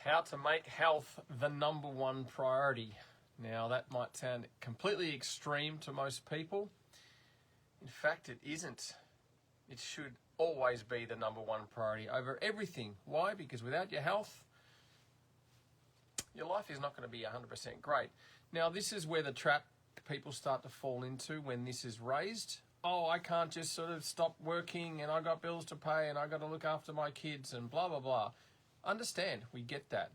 How to make health the number one priority. Now that might sound completely extreme to most people. In fact, it isn't. It should always be the number one priority over everything. Why? Because without your health, your life is not going to be 100% great. Now, this is where the trap people start to fall into when this is raised. Oh, I can't just sort of stop working and I got bills to pay and I got to look after my kids and blah, blah, blah. Understand, we get that.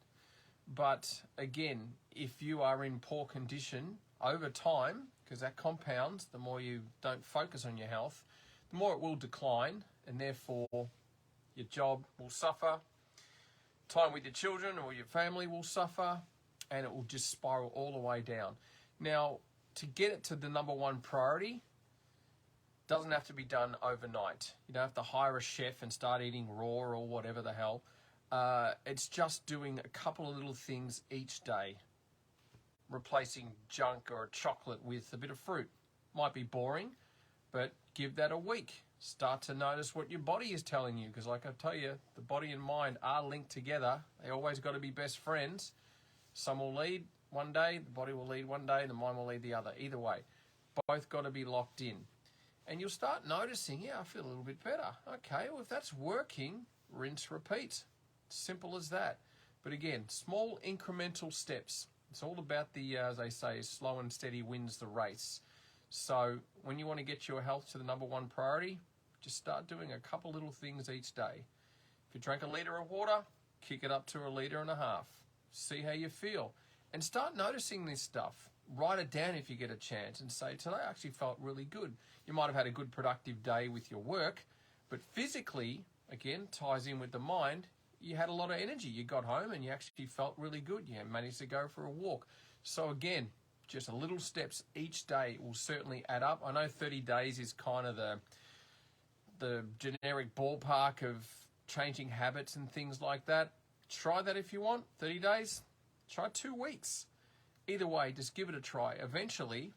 But again, if you are in poor condition over time, because that compounds, the more you don't focus on your health, the more it will decline, and therefore your job will suffer, time with your children or your family will suffer, and it will just spiral all the way down. Now, to get it to the number one priority, doesn't have to be done overnight. You don't have to hire a chef and start eating raw or whatever the hell. It's just doing a couple of little things each day. Replacing junk or chocolate with a bit of fruit. Might be boring, but give that a week. Start to notice what your body is telling you, because like I tell you, the body and mind are linked together. They always got to be best friends. Some will lead one day, the body will lead one day, the mind will lead the other. Either way, both got to be locked in. And you'll start noticing, yeah, I feel a little bit better. Okay, well, if that's working, rinse, repeat. Simple as that. But again, small incremental steps. It's all about the, as they say, slow and steady wins the race. So when you want to get your health to the number one priority, just start doing a couple little things each day. If you drank a litre of water, kick it up to 1.5 litres. See how you feel. And start noticing this stuff. Write it down if you get a chance and say, today I actually felt really good. You might have had a good productive day with your work, but physically, again, ties in with the mind, you had a lot of energy. You got home and you actually felt really good. You managed to go for a walk. So again, just a little steps each day will certainly add up. I know 30 days is kind of the generic ballpark of changing habits and things like that. Try that if you want. 30 days, try 2 weeks. Either way, just give it a try. Eventually,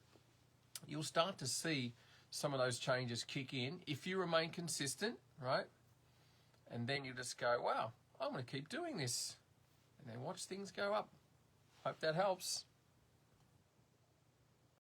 you'll start to see some of those changes kick in if you remain consistent, right? And then you just go, wow, I'm going to keep doing this. And then watch things go up. Hope that helps.